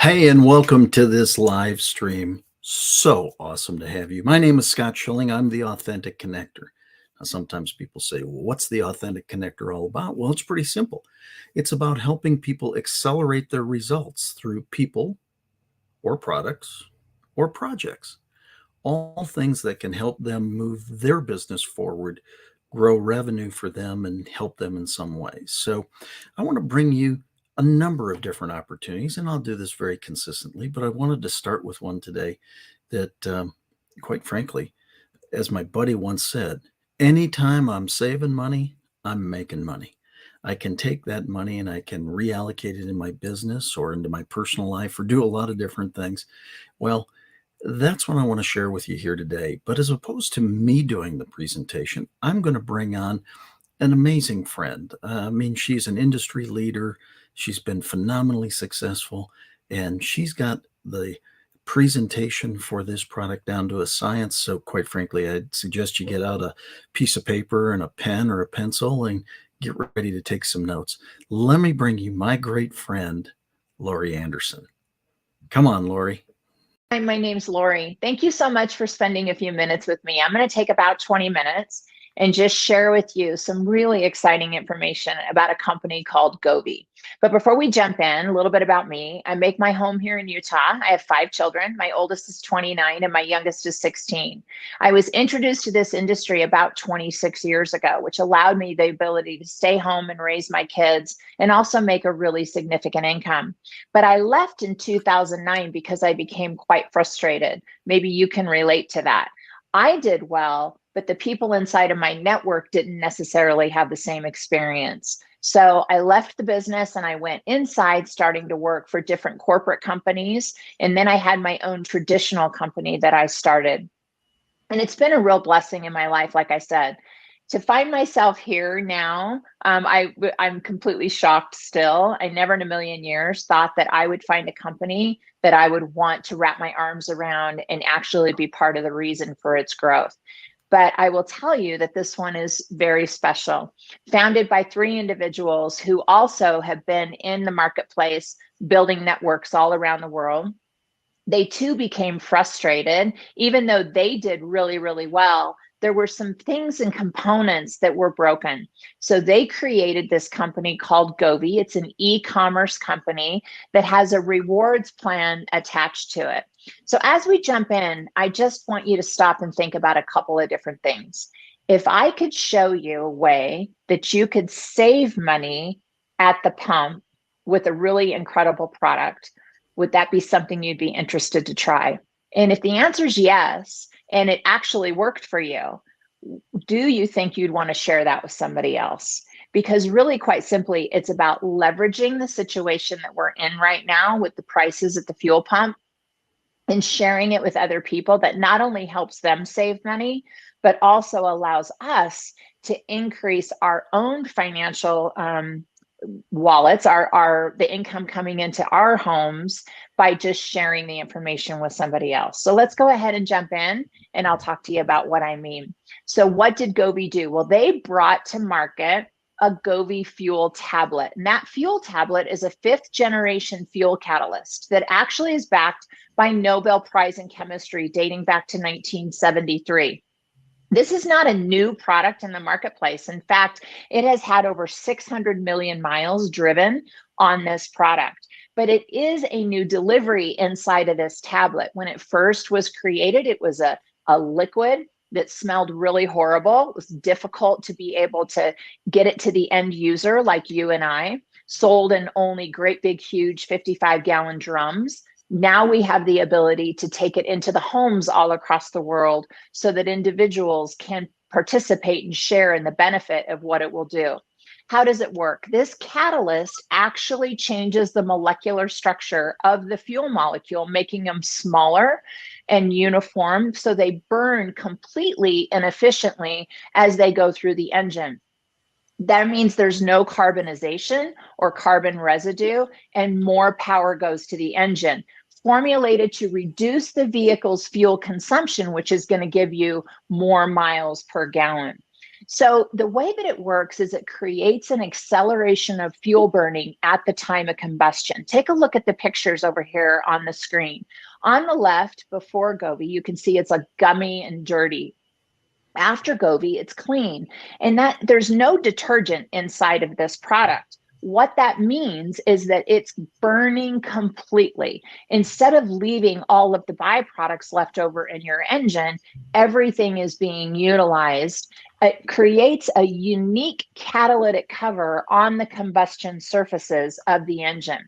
Hey, and welcome to this live stream. So awesome to have you. My name is Scott Schilling. I'm the Authentic Connector. Now, sometimes people say, well, what's the Authentic Connector all about? Well, it's pretty simple. It's about helping people accelerate their results through people or products or projects, all things that can help them move their business forward, grow revenue for them, and help them in some ways. So, I want to bring you a number of different opportunities, and I'll do this very consistently. But I wanted to start with one today that, quite frankly, as my buddy once said, anytime I'm saving money, I'm making money. I can take that money and I can reallocate it in my business or into my personal life or do a lot of different things. Well, that's what I want to share with you here today. But as opposed to me doing the presentation, I'm going to bring on an amazing friend. She's an industry leader. She's been phenomenally successful, and she's got the presentation for this product down to a science. So, quite frankly, I'd suggest you get out a piece of paper and a pen or a pencil and get ready to take some notes. Let me bring you my great friend, Lori Anderson. Come on, Lori. Hi, my name's Lori. Thank you so much for spending a few minutes with me. I'm going to take about 20 minutes and just share with you some really exciting information about a company called Govee. But before we jump in, a little bit about me. I make my home here in Utah. I have 5 children. My oldest is 29 and my youngest is 16. I was introduced to this industry about 26 years ago, which allowed me the ability to stay home and raise my kids and also make a really significant income. But I left in 2009 because I became quite frustrated. Maybe you can relate to that. I did well, but the people inside of my network didn't necessarily have the same experience. So I left the business and I went inside, starting to work for different corporate companies. And then I had my own traditional company that I started. And it's been a real blessing in my life, like I said. To find myself here now, I'm completely shocked still. I never in a million years thought that I would find a company that I would want to wrap my arms around and actually be part of the reason for its growth. But I will tell you that this one is very special. Founded by 3 individuals who also have been in the marketplace building networks all around the world. They too became frustrated, even though they did really, really well. There were some things and components that were broken. So they created this company called Govee. It's an e-commerce company that has a rewards plan attached to it. So as we jump in, I just want you to stop and think about a couple of different things. If I could show you a way that you could save money at the pump with a really incredible product, would that be something you'd be interested to try? And if the answer is yes, and it actually worked for you, do you think you'd want to share that with somebody else? Because really, quite simply, it's about leveraging the situation that we're in right now with the prices at the fuel pump and sharing it with other people that not only helps them save money, but also allows us to increase our own financial wallets, the income coming into our homes by just sharing the information with somebody else. So let's go ahead and jump in and I'll talk to you about what I mean. So what did Govee do? Well, they brought to market a Govee fuel tablet. And that fuel tablet is a 5th generation fuel catalyst that actually is backed by Nobel Prize in Chemistry dating back to 1973. This is not a new product in the marketplace. In fact, it has had over 600 million miles driven on this product, but it is a new delivery inside of this tablet. When it first was created, it was a liquid that smelled really horrible. It was difficult to be able to get it to the end user like you and I, sold in only great big, huge 55-gallon drums. Now we have the ability to take it into the homes all across the world so that individuals can participate and share in the benefit of what it will do. How does it work? This catalyst actually changes the molecular structure of the fuel molecule, making them smaller and uniform so they burn completely and efficiently as they go through the engine. That means there's no carbonization or carbon residue, and more power goes to the engine, formulated to reduce the vehicle's fuel consumption, which is going to give you more miles per gallon. So the way that it works is it creates an acceleration of fuel burning at the time of combustion. Take a look at the pictures over here on the screen. On the left, before Govee, you can see it's like gummy and dirty. After Govee, it's clean, and that there's no detergent inside of this product. What that means is that it's burning completely. Instead of leaving all of the byproducts left over in your engine, everything is being utilized. It creates a unique catalytic cover on the combustion surfaces of the engine.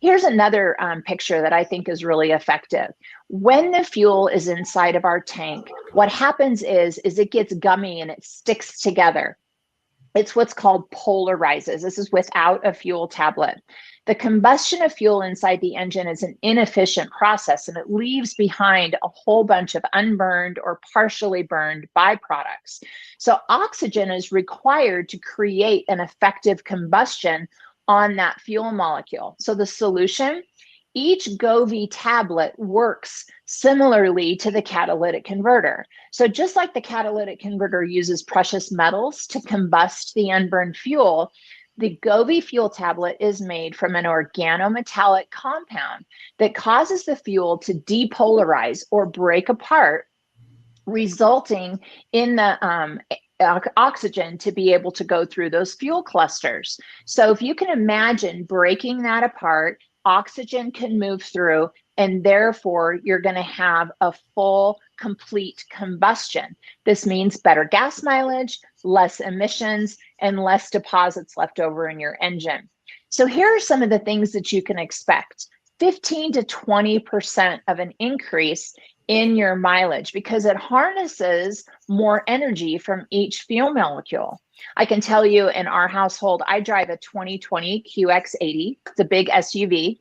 Here's another picture that I think is really effective. When the fuel is inside of our tank, what happens is it gets gummy and it sticks together. It's what's called polarizes. This is without a fuel tablet. The combustion of fuel inside the engine is an inefficient process, and it leaves behind a whole bunch of unburned or partially burned byproducts. So oxygen is required to create an effective combustion on that fuel molecule. So the solution, each Govee tablet works similarly to the catalytic converter. So just like the catalytic converter uses precious metals to combust the unburned fuel, the Govee fuel tablet is made from an organometallic compound that causes the fuel to depolarize or break apart, resulting in the oxygen to be able to go through those fuel clusters. So if you can imagine breaking that apart, oxygen can move through, and therefore you're going to have a full, complete combustion. This means better gas mileage, less emissions, and less deposits left over in your engine. So here are some of the things that you can expect. 15 to 20% of an increase in your mileage because it harnesses more energy from each fuel molecule. I can tell you in our household, I drive a 2020 QX80. It's a big SUV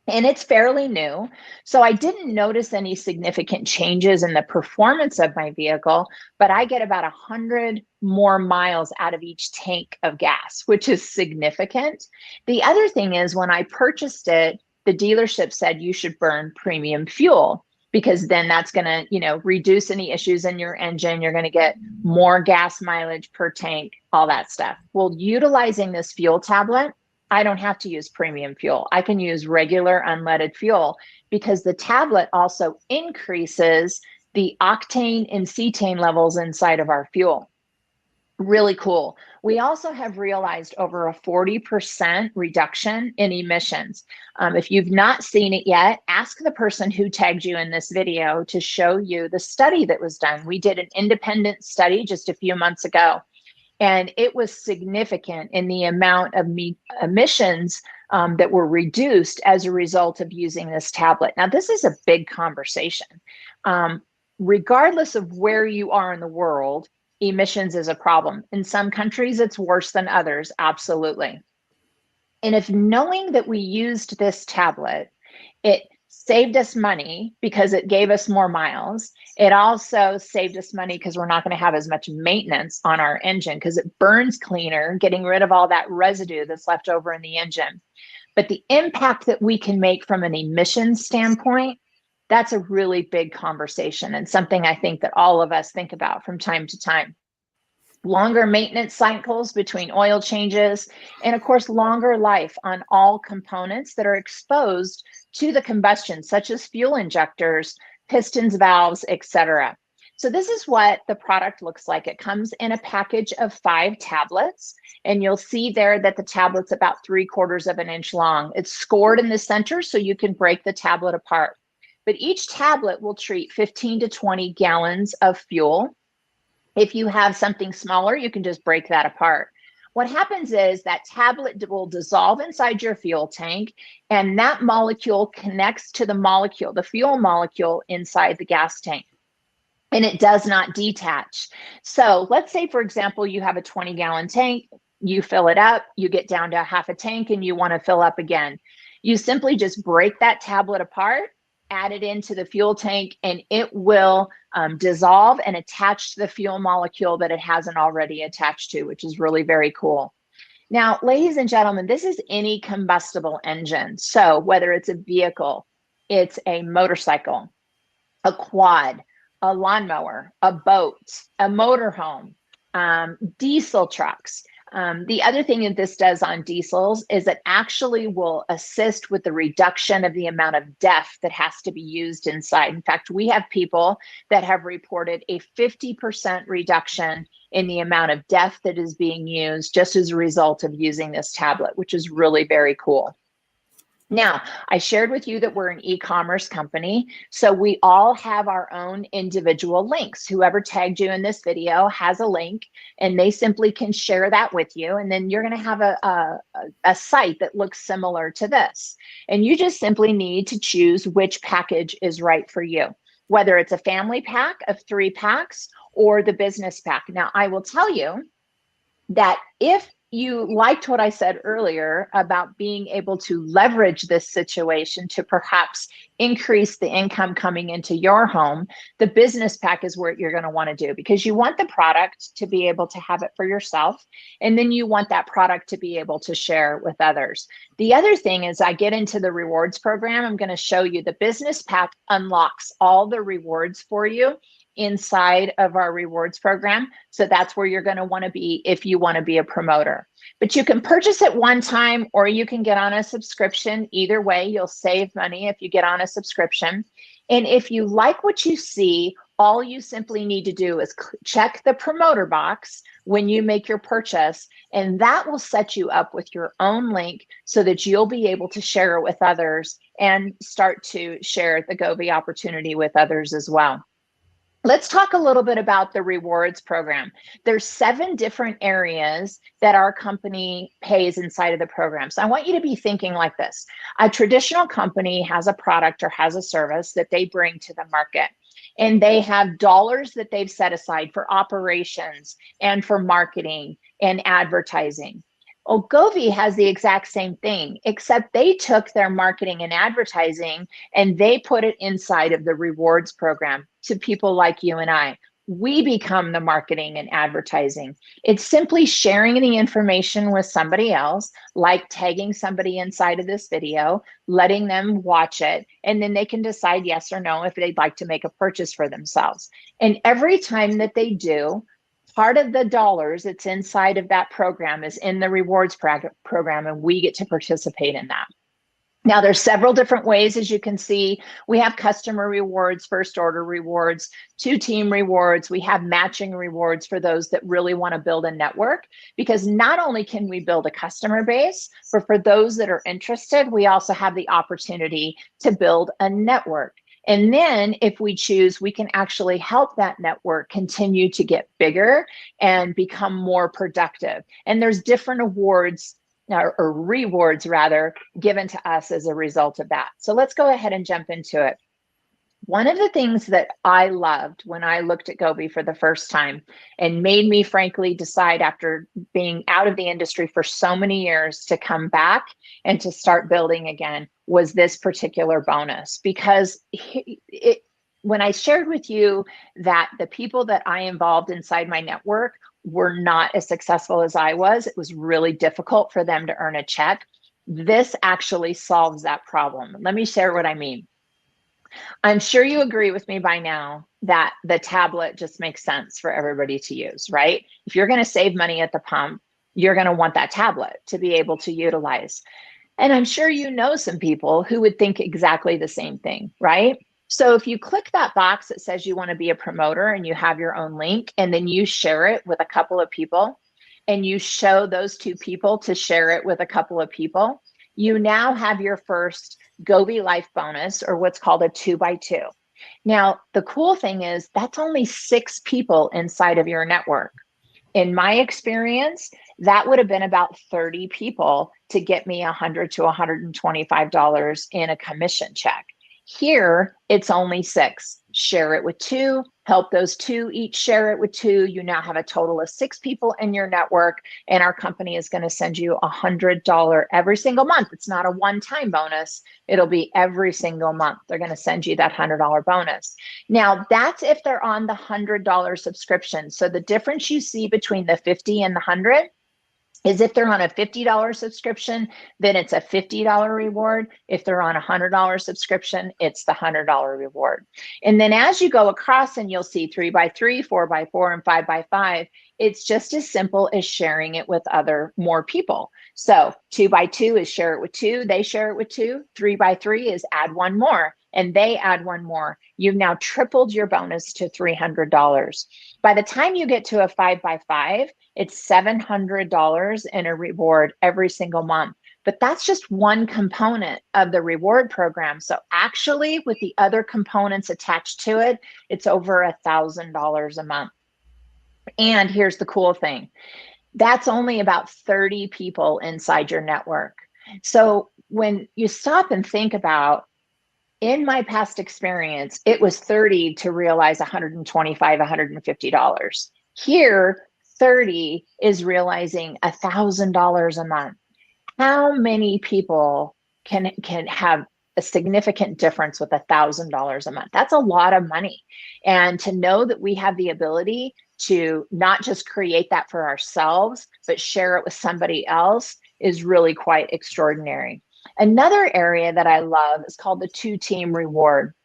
and it's fairly new. So I didn't notice any significant changes in the performance of my vehicle, but I get about 100 more miles out of each tank of gas, which is significant. The other thing is when I purchased it, the dealership said you should burn premium fuel, because then that's going to, reduce any issues in your engine. You're going to get more gas mileage per tank, all that stuff. Well, utilizing this fuel tablet, I don't have to use premium fuel. I can use regular unleaded fuel because the tablet also increases the octane and cetane levels inside of our fuel. Really cool. We also have realized over a 40% reduction in emissions. If you've not seen it yet, ask the person who tagged you in this video to show you the study that was done. We did an independent study just a few months ago, and it was significant in the amount of emissions that were reduced as a result of using this tablet. Now, this is a big conversation. Regardless of where you are in the world, emissions is a problem. In some countries, it's worse than others, absolutely. And if knowing that we used this tablet, it saved us money because it gave us more miles. It also saved us money because we're not going to have as much maintenance on our engine because it burns cleaner, getting rid of all that residue that's left over in the engine. But the impact that we can make from an emissions standpoint, that's a really big conversation and something I think that all of us think about from time to time. Longer maintenance cycles between oil changes, and of course, longer life on all components that are exposed to the combustion, such as fuel injectors, pistons, valves, etc. So this is what the product looks like. It comes in a package of 5 tablets, and you'll see there that the tablet's about 3/4 of an inch long. It's scored in the center so you can break the tablet apart. But each tablet will treat 15 to 20 gallons of fuel. If you have something smaller, you can just break that apart. What happens is that tablet will dissolve inside your fuel tank, and that molecule connects to the molecule, the fuel molecule inside the gas tank, and it does not detach. So let's say, for example, you have a 20-gallon tank, you fill it up, you get down to half a tank, and you want to fill up again. You simply just break that tablet apart, add it into the fuel tank, and it will dissolve and attach to the fuel molecule that it hasn't already attached to, which is really very cool. Now, ladies and gentlemen, this is any combustible engine. So whether it's a vehicle, it's a motorcycle, a quad, a lawnmower, a boat, a motorhome, diesel trucks. The other thing that this does on diesels is it actually will assist with the reduction of the amount of DEF that has to be used inside. In fact, we have people that have reported a 50% reduction in the amount of DEF that is being used just as a result of using this tablet, which is really very cool. Now, I shared with you that we're an e-commerce company, so we all have our own individual links. Whoever tagged you in this video has a link, and they simply can share that with you, and then you're going to have a site that looks similar to this. And you just simply need to choose which package is right for you, whether it's a family pack of 3 packs or the business pack. Now, I will tell you that if you liked what I said earlier about being able to leverage this situation to perhaps increase the income coming into your home, the business pack is where you're going to want to do, because you want the product to be able to have it for yourself, and then you want that product to be able to share with others. The other thing is, I get into the rewards program, I'm going to show you the business pack unlocks all the rewards for you inside of our rewards program. So that's where you're going to want to be if you want to be a promoter. But you can purchase it one time, or you can get on a subscription. Either way, you'll save money if you get on a subscription. And if you like what you see, all you simply need to do is check the promoter box when you make your purchase, and that will set you up with your own link so that you'll be able to share it with others and start to share the Govee opportunity with others as well. Let's talk a little bit about the rewards program. There's 7 different areas that our company pays inside of the program. So I want you to be thinking like this. A traditional company has a product or has a service that they bring to the market, and they have dollars that they've set aside for operations and for marketing and advertising. Well, Govee has the exact same thing, except they took their marketing and advertising and they put it inside of the rewards program to people like you and I. We become the marketing and advertising. It's simply sharing the information with somebody else, like tagging somebody inside of this video, letting them watch it, and then they can decide yes or no if they'd like to make a purchase for themselves. And every time that they do, part of the dollars that's inside of that program is in the rewards program, and we get to participate in that. Now, there's several different ways, as you can see. We have customer rewards, first order rewards, 2-team rewards. We have matching rewards for those that really want to build a network, because not only can we build a customer base, but for those that are interested, we also have the opportunity to build a network. And then if we choose, we can actually help that network continue to get bigger and become more productive. And there's different awards or rewards rather given to us as a result of that. So let's go ahead and jump into it. One of the things that I loved when I looked at Govee for the first time and made me frankly decide, after being out of the industry for so many years, to come back and to start building again, was this particular bonus. Because when I shared with you that the people that I involved inside my network were not as successful as I was, it was really difficult for them to earn a check. This actually solves that problem. Let me share what I mean. I'm sure you agree with me by now that the tablet just makes sense for everybody to use, right? If you're going to save money at the pump, you're going to want that tablet to be able to utilize. And I'm sure you know some people who would think exactly the same thing, right? So if you click that box that says you want to be a promoter and you have your own link, and then you share it with a couple of people, and you show those 2 people to share it with a couple of people, you now have your first Govee Life bonus, or what's called a 2x2. Now, the cool thing is that's only 6 people inside of your network. In my experience, that would have been about 30 people to get me $100 to $125 in a commission check. Here, it's only 6. Share it with 2, help those 2 each share it with 2. You now have a total of 6 people in your network, and our company is going to send you $100 every single month. It's not a one-time bonus. It'll be every single month. They're going to send you that $100 bonus. Now, that's if they're on the $100 subscription. So the difference you see between the 50 and the 100 is if they're on a $50 subscription, then it's a $50 reward. If they're on a $100 subscription, it's the $100 reward. And then as you go across and you'll see 3x3, 4x4, and 5x5, it's just as simple as sharing it with more people. So 2x2 is share it with two, they share it with two. 3x3 is add one more and they add one more. You've now tripled your bonus to $300. By the time you get to a 5x5, it's $700 in a reward every single month. But that's just one component of the reward program. So actually, with the other components attached to it, it's over $1,000 a month. And here's the cool thing. That's only about 30 people inside your network. So when you stop and think about, in my past experience, it was 30 to realize $125, $150. Here, 30 is realizing $1,000 a month. How many people can have a significant difference with $1,000 a month? That's a lot of money. And to know that we have the ability to not just create that for ourselves, but share it with somebody else is really quite extraordinary. Another area that I love is called the 2-team reward.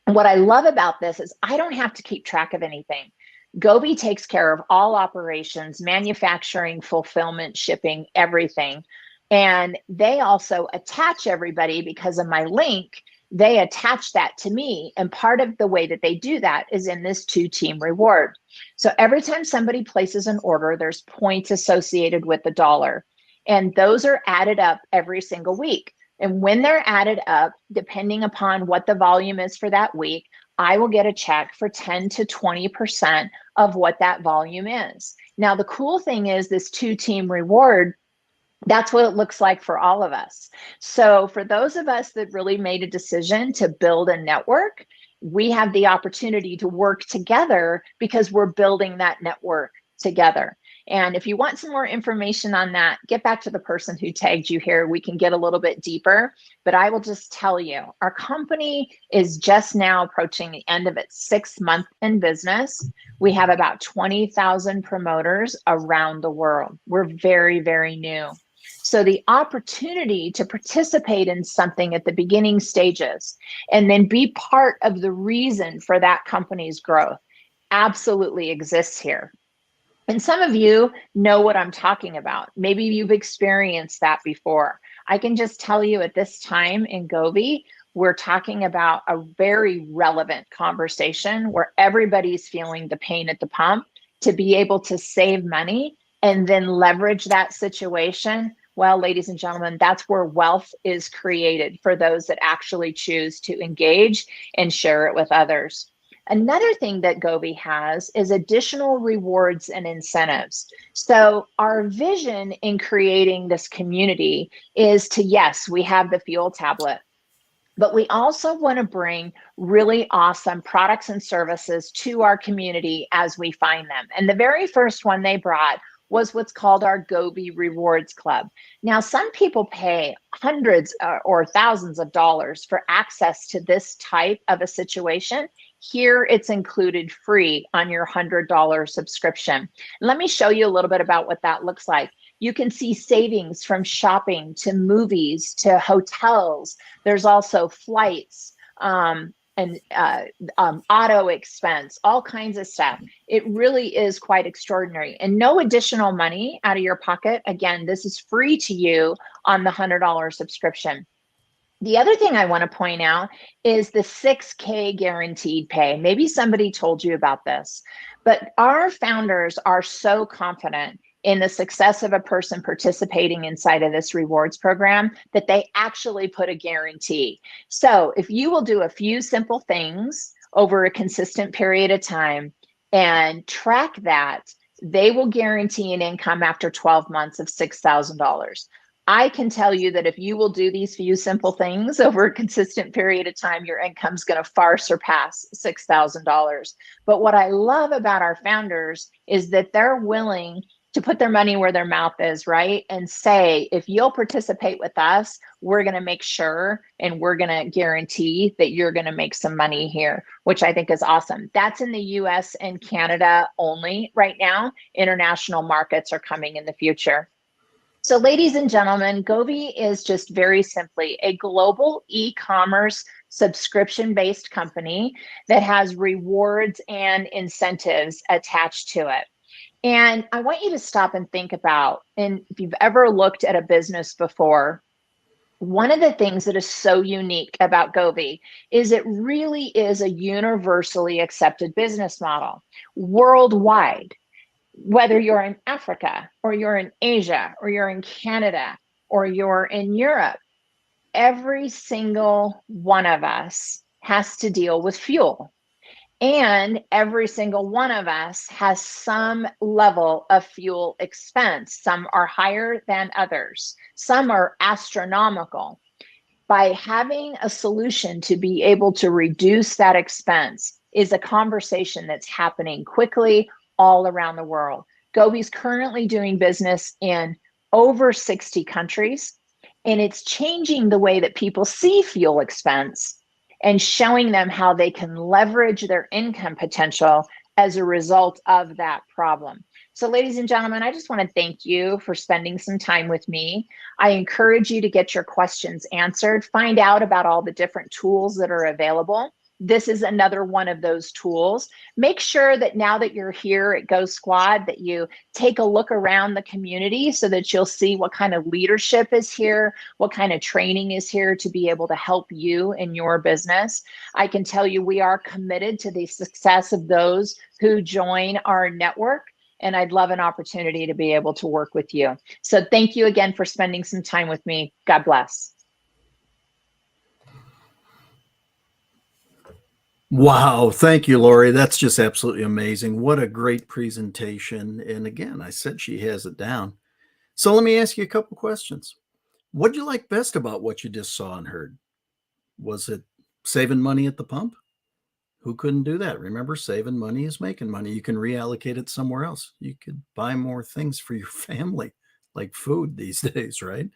What I love about this is I don't have to keep track of anything. Gobi takes care of all operations, manufacturing, fulfillment, shipping, everything. And they also attach everybody because of my link. They attach that to me. And part of the way that they do that is in this 2-team reward. So every time somebody places an order, there's points associated with the dollar. And those are added up every single week. And when they're added up, depending upon what the volume is for that week, I will get a check for 10 to 20% of what that volume is. Now, the cool thing is this 2-team reward, that's what it looks like for all of us. So for those of us that really made a decision to build a network, we have the opportunity to work together because we're building that network together. And if you want some more information on that, get back to the person who tagged you here. We can get a little bit deeper, but I will just tell you, our company is just now approaching the end of its 6th month in business. We have about 20,000 promoters around the world. We're very, very new. So the opportunity to participate in something at the beginning stages and then be part of the reason for that company's growth absolutely exists here. And some of you know what I'm talking about. Maybe you've experienced that before. I can just tell you at this time in Gobi, we're talking about a very relevant conversation where everybody's feeling the pain at the pump to be able to save money and then leverage that situation. Well, ladies and gentlemen, that's where wealth is created for those that actually choose to engage and share it with others. Another thing that Gobi has is additional rewards and incentives. So our vision in creating this community is to, yes, we have the fuel tablet, but we also want to bring really awesome products and services to our community as we find them. And the very first one they brought was what's called our Gobi Rewards Club. Now, some people pay hundreds or thousands of dollars for access to this type of a situation. Here, it's included free on your $100 subscription. Let me show you a little bit about what that looks like. You can see savings from shopping to movies to hotels. There's also flights and auto expense, all kinds of stuff. It really is quite extraordinary. And no additional money out of your pocket. Again, this is free to you on the $100 subscription. The other thing I want to point out is the 6K guaranteed pay. Maybe somebody told you about this, but our founders are so confident in the success of a person participating inside of this rewards program that they actually put a guarantee. So if you will do a few simple things over a consistent period of time and track that, they will guarantee an income after 12 months of $6,000. I can tell you that if you will do these few simple things over a consistent period of time, your income's going to far surpass $6,000. But what I love about our founders is that they're willing to put their money where their mouth is, right? And say, if you'll participate with us, we're going to make sure and we're going to guarantee that you're going to make some money here, which I think is awesome. That's in the US and Canada only right now. International markets are coming in the future. So, ladies and gentlemen, Govi is just very simply a global e-commerce subscription-based company that has rewards and incentives attached to it. And I want you to stop and think about, and if you've ever looked at a business before, one of the things that is so unique about Govi is it really is a universally accepted business model worldwide. Whether you're in Africa or you're in Asia or you're in Canada or you're in Europe, every single one of us has to deal with fuel. And every single one of us has some level of fuel expense. Some are higher than others, some are astronomical. By having a solution to be able to reduce that expense is a conversation that's happening quickly all around the world. Govi's currently doing business in over 60 countries, and it's changing the way that people see fuel expense and showing them how they can leverage their income potential as a result of that problem. So, ladies and gentlemen, I just want to thank you for spending some time with me. I encourage you to get your questions answered, find out about all the different tools that are available. This is another one of those tools. Make sure that now that you're here at Go Squad, that you take a look around the community so that you'll see what kind of leadership is here, what kind of training is here to be able to help you in your business. I can tell you we are committed to the success of those who join our network, and I'd love an opportunity to be able to work with you. So thank you again for spending some time with me. God bless. Wow. Thank you, Lori. That's just absolutely amazing. What a great presentation. And again, I said she has it down. So let me ask you a couple questions. What did you like best about what you just saw and heard? Was it saving money at the pump? Who couldn't do that? Remember, saving money is making money. You can reallocate it somewhere else. You could buy more things for your family, like food these days, right?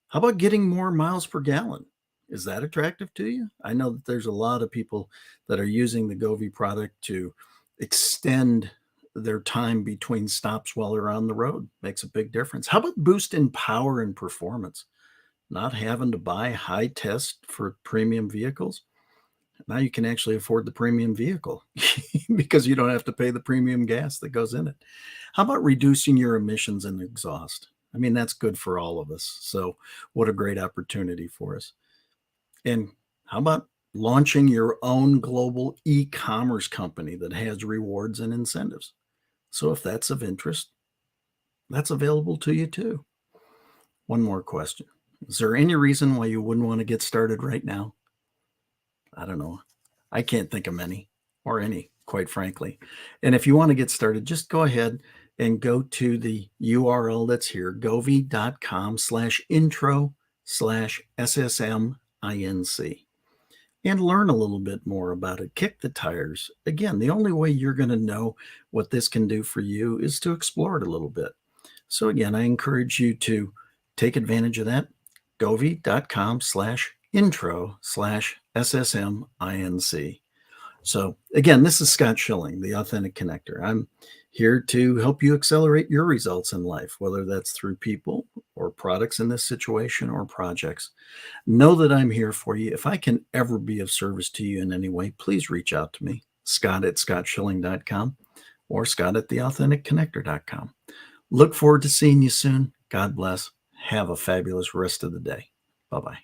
How about getting more miles per gallon? Is that attractive to you? I know that there's a lot of people that are using the Govi product to extend their time between stops while they're on the road. Makes a big difference. How about boosting power and performance? Not having to buy high test for premium vehicles. Now you can actually afford the premium vehicle because you don't have to pay the premium gas that goes in it. How about reducing your emissions and exhaust? I mean, that's good for all of us. So, what a great opportunity for us. And how about launching your own global e commerce company that has rewards and incentives? So, if that's of interest, that's available to you too. One more question. Is there any reason why you wouldn't want to get started right now? I don't know. I can't think of many or any, quite frankly. And if you want to get started, just go ahead and go to the URL that's here, govi.com/intro/SSMINC, and learn a little bit more about it. Kick the tires. Again, the only way you're going to know what this can do for you is to explore it a little bit. So again, I encourage you to take advantage of that. govi.com/intro/SSMINC. So again, this is Scott Schilling, the Authentic Connector. I'm here to help you accelerate your results in life, whether that's through people or products in this situation or projects. Know that I'm here for you. If I can ever be of service to you in any way, please reach out to me, scott@scottschilling.com or scott@theauthenticconnector.com. Look forward to seeing you soon. God bless. Have a fabulous rest of the day. Bye-bye.